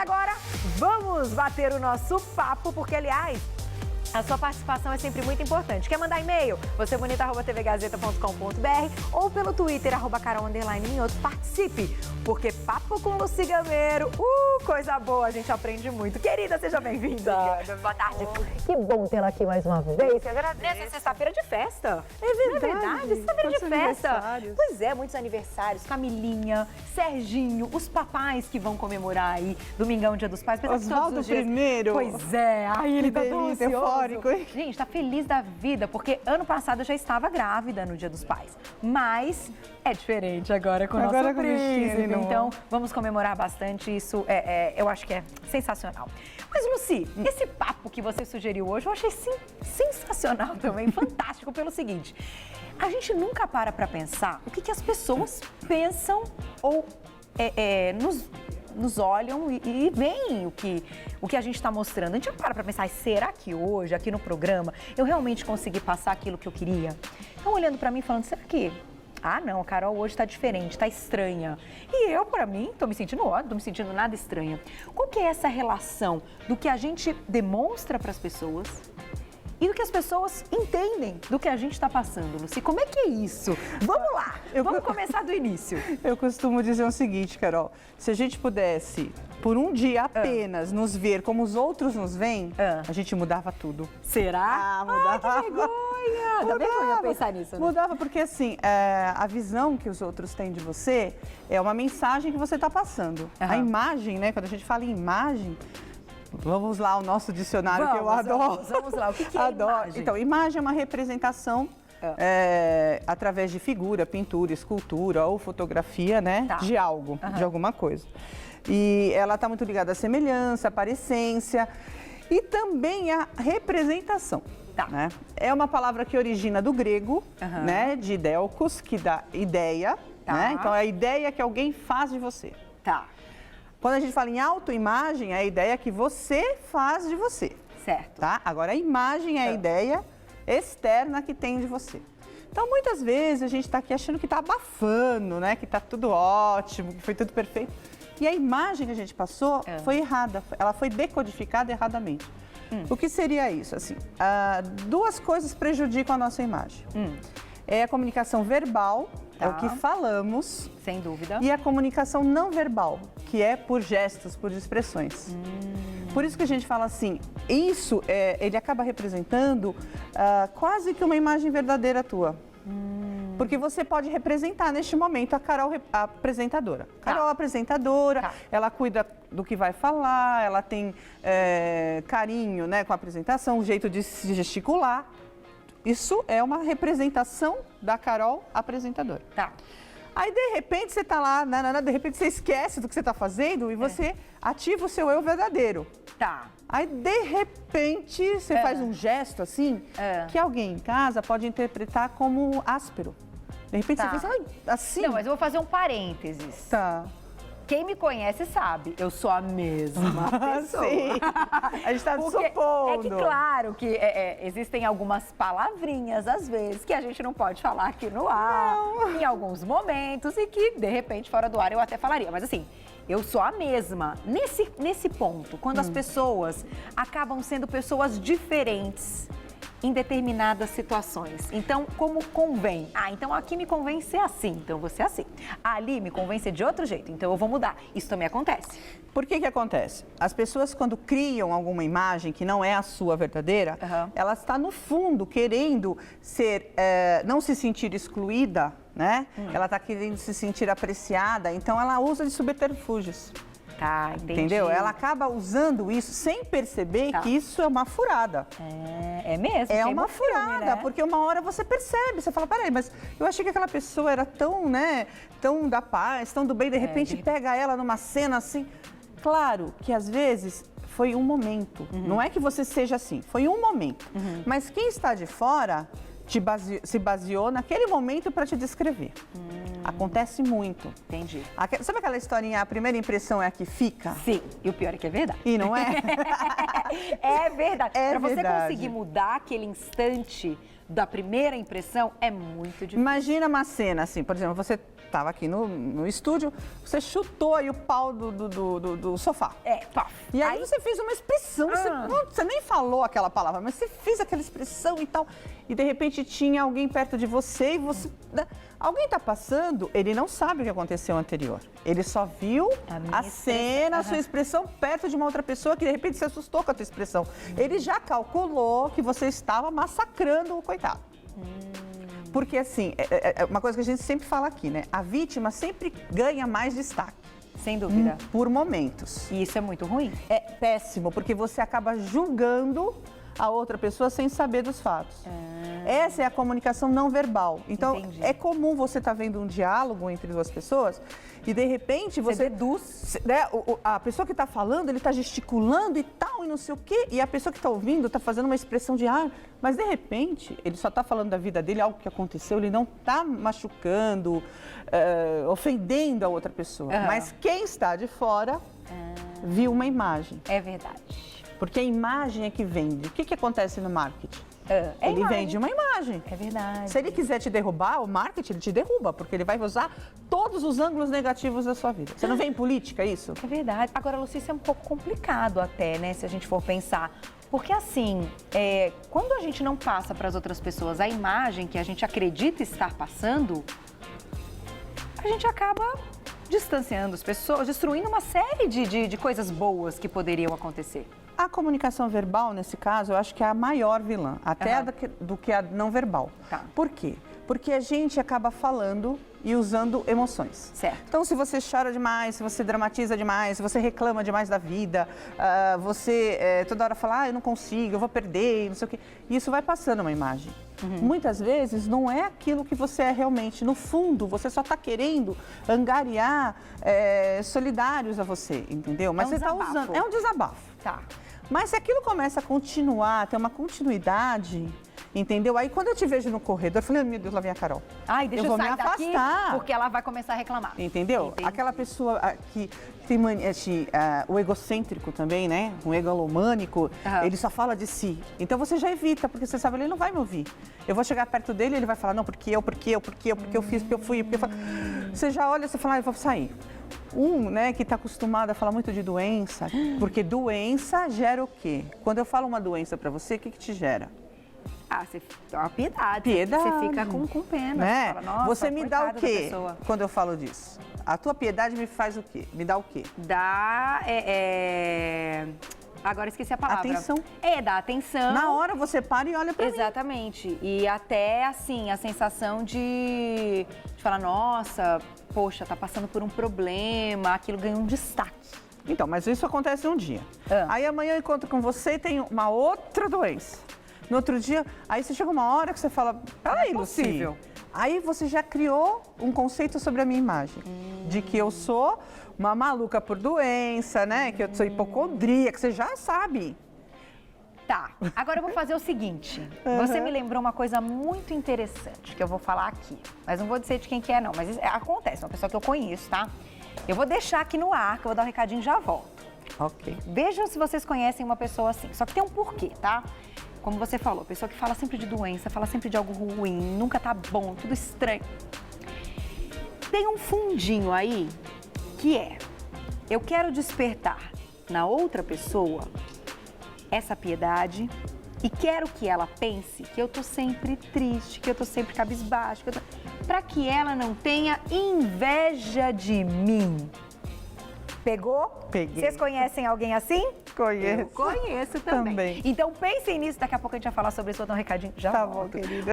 Agora, vamos bater o nosso papo, porque, aliás, a sua participação é sempre muito importante. Quer mandar e-mail? vocebonita@tvgazeta.com.br ou pelo Twitter, @carol_minhoto. Participe, porque Papo com Lucy Gameiro, coisa boa, a gente aprende muito. Querida, seja bem-vinda. Boa tarde. Que bom tê-la aqui mais uma vez. Nessa sexta-feira de festa. É verdade. Não é verdade? Sexta-feira de festa. Pois é, muitos aniversários. Camilinha, Serginho, os papais que vão comemorar aí, Domingão, Dia dos Pais. Oswaldo primeiro. Pois é. Ai, ele tá tão ansioso. Gente, tá feliz da vida, porque ano passado eu já estava grávida no Dia dos Pais. Mas é diferente agora com o nosso príncipe. Então, vamos comemorar bastante. Isso eu acho que é sensacional. Mas, Lucy, esse papo que você sugeriu hoje, eu achei sensacional também, fantástico, pelo seguinte. A gente nunca para pensar o que as pessoas pensam ou nos olham e veem o que a gente está mostrando. A gente para pensar, será que hoje, aqui no programa, eu realmente consegui passar aquilo que eu queria? Então, olhando para mim, falando, será que... Ah, não, a Carol hoje está diferente, está estranha. E eu, para mim, estou me sentindo ótimo, não estou me sentindo nada estranha. Qual que é essa relação do que a gente demonstra para as pessoas e do que as pessoas entendem do que a gente está passando, Lucy? Como é que é isso? Vamos lá, vamos começar do início. Eu costumo dizer o seguinte, Carol, se a gente pudesse, por um dia apenas, nos ver como os outros nos veem, a gente mudava tudo. Será? Mudava. Ai, que vergonha! Ainda bem que eu ia pensar nisso, né? Mudava porque, assim, a visão que os outros têm de você é uma mensagem que você está passando. A imagem, né, quando a gente fala em imagem... Vamos lá, o nosso dicionário que eu adoro. Vamos lá, o que é imagem? Então, imagem é uma representação através de figura, pintura, escultura ou fotografia, né? De algo, de alguma coisa. E ela está muito ligada à semelhança, à parecência e também à representação. Né? É uma palavra que origina do grego, né? De idelkos, que dá ideia. Né? Então, é a ideia que alguém faz de você. Quando a gente fala em autoimagem, é a ideia que você faz de você. Certo. Tá? Agora, a imagem é a ideia externa que tem de você. Então, muitas vezes, a gente está aqui achando que está abafando, né? Que está tudo ótimo, que foi tudo perfeito. E a imagem que a gente passou foi errada, ela foi decodificada erradamente. O que seria isso? Assim, duas coisas prejudicam a nossa imagem. É a comunicação verbal, é o que falamos. Sem dúvida. E a comunicação não verbal, que é por gestos, por expressões. Por isso que a gente fala assim, isso ele acaba representando quase que uma imagem verdadeira tua. Porque você pode representar neste momento a Carol, a apresentadora. Carol, apresentadora, ela cuida do que vai falar, ela tem carinho, né, com a apresentação, um jeito de se gesticular. Isso é uma representação da Carol, apresentadora. Aí, de repente, você está lá, de repente você esquece do que você está fazendo e você ativa o seu eu verdadeiro. Aí, de repente, você faz um gesto assim, que alguém em casa pode interpretar como áspero. De repente você faz assim. Não, mas eu vou fazer um parênteses. Quem me conhece sabe, eu sou a mesma pessoa. Sim, a gente está supondo. É que claro que existem algumas palavrinhas, às vezes, que a gente não pode falar aqui no ar, em alguns momentos, e que, de repente, fora do ar eu até falaria. Mas assim, eu sou a mesma. Nesse ponto, quando as pessoas acabam sendo pessoas diferentes em determinadas situações. Então, como convém? Então aqui me convém ser assim, então eu vou ser assim. Ali me convém ser de outro jeito, então eu vou mudar. Isso também acontece. Por que acontece? As pessoas, quando criam alguma imagem que não é a sua verdadeira, ela está, no fundo, querendo ser, não se sentir excluída, né? Ela está querendo se sentir apreciada, então ela usa de subterfúgios. Entendi. Entendeu? Ela acaba usando isso sem perceber que isso é uma furada. É mesmo? É uma furada, né? Porque uma hora você percebe, você fala, peraí, mas eu achei que aquela pessoa era tão, né, tão da paz, tão do bem, de repente pega ela numa cena assim. Claro que às vezes foi um momento, não é que você seja assim, foi um momento. Mas quem está de fora se baseou naquele momento para te descrever. Acontece muito. Entendi. Sabe aquela historinha, a primeira impressão é a que fica? Sim, e o pior é que é verdade. E não é? É verdade. Para você verdade. conseguir mudar aquele instante da primeira impressão, é muito difícil. Imagina uma cena assim, por exemplo, você estava aqui no estúdio, você chutou aí o pau do sofá. Pá. E aí você fez uma expressão, você nem falou aquela palavra, mas você fez aquela expressão e tal. E de repente tinha alguém perto de você e você... Alguém está passando, ele não sabe o que aconteceu anterior. Ele só viu a cena, a sua expressão perto de uma outra pessoa que de repente se assustou com a tua expressão. Ele já calculou que você estava massacrando o coitado. Porque assim, é uma coisa que a gente sempre fala aqui, né? A vítima sempre ganha mais destaque. Sem dúvida. Por momentos. E isso é muito ruim. É péssimo, porque você acaba julgando a outra pessoa sem saber dos fatos. Essa é a comunicação não verbal. Então, Entendi. é comum você estar vendo um diálogo entre duas pessoas e, de repente, você deduz. Né, a pessoa que está falando, ele está gesticulando e tal, e não sei o quê, e a pessoa que está ouvindo está fazendo uma expressão de mas, de repente, ele só está falando da vida dele, algo que aconteceu, ele não está machucando, ofendendo a outra pessoa. Mas quem está de fora viu uma imagem. É verdade. Porque a imagem é que vende. O que acontece no marketing? Ele imagem. vende uma imagem. É verdade. Se ele quiser te derrubar, o marketing ele te derruba, porque ele vai usar todos os ângulos negativos da sua vida. Você não vê em política isso? É verdade. Agora, Lucy, isso é um pouco complicado até, né, se a gente for pensar. Porque assim, quando a gente não passa para as outras pessoas a imagem que a gente acredita estar passando, a gente acaba distanciando as pessoas, destruindo uma série de coisas boas que poderiam acontecer. A comunicação verbal, nesse caso, eu acho que é a maior vilã, até do que a não verbal. Tá. Por quê? Porque a gente acaba falando e usando emoções. Certo. Então, se você chora demais, se você dramatiza demais, se você reclama demais da vida, você toda hora fala, eu não consigo, eu vou perder, não sei o quê. Isso vai passando uma imagem. Muitas vezes não é aquilo que você é realmente. No fundo, você só está querendo angariar solidários a você, entendeu? Mas um você está desabafo. usando. É um desabafo. Tá. Mas se aquilo começa a continuar, ter uma continuidade, entendeu? Aí quando eu te vejo no corredor, eu falei, meu Deus, lá vem a Carol. Ai, deixa eu vou sair me daqui, afastar. porque ela vai começar a reclamar. Entendeu? Entendi. Aquela pessoa que tem o egocêntrico também, né? O egalomânico, ele só fala de si. Então você já evita, porque você sabe, ele não vai me ouvir. Eu vou chegar perto dele e ele vai falar, não, porque eu fiz, porque eu fui, porque eu fui. Você já olha e você fala, eu vou sair. Né, que está acostumado a falar muito de doença, porque doença gera o quê? Quando eu falo uma doença para você, o que te gera? Você dá uma piedade. Piedade. Você fica com pena. Né? Você fala, nossa, você me dá o coitada da quê pessoa. quando eu falo disso? A tua piedade me faz o quê? Me dá o quê? Dá, agora esqueci a palavra. Atenção. Dá atenção. Na hora você para e olha para mim. Exatamente. E até, assim, a sensação de falar, nossa, poxa, tá passando por um problema, aquilo ganha um destaque. Então, mas isso acontece um dia. Aí amanhã eu encontro com você e tem uma outra doença. No outro dia, aí você chega uma hora que você fala, peraí, Lucy. Possível. Aí você já criou um conceito sobre a minha imagem. De que eu sou uma maluca por doença, né? Que eu sou hipocondríaca, você já sabe. Tá, agora eu vou fazer o seguinte. Você me lembrou uma coisa muito interessante que eu vou falar aqui. Mas não vou dizer de quem que é, não. Mas acontece, uma pessoa que eu conheço, tá? Eu vou deixar aqui no ar, que eu vou dar um recadinho e já volto. Ok. Vejam se vocês conhecem uma pessoa assim. Só que tem um porquê, tá? Como você falou, pessoa que fala sempre de doença, fala sempre de algo ruim, nunca tá bom, tudo estranho. Tem um fundinho aí que eu quero despertar na outra pessoa essa piedade e quero que ela pense que eu tô sempre triste, que eu tô sempre cabisbaixo, para que ela não tenha inveja de mim. Pegou? Peguei. Vocês conhecem alguém assim? Conheço. Eu conheço também. Também. Então pensem nisso, daqui a pouco a gente vai falar sobre isso, vou dar um recadinho. Já Tá volto. bom, querida.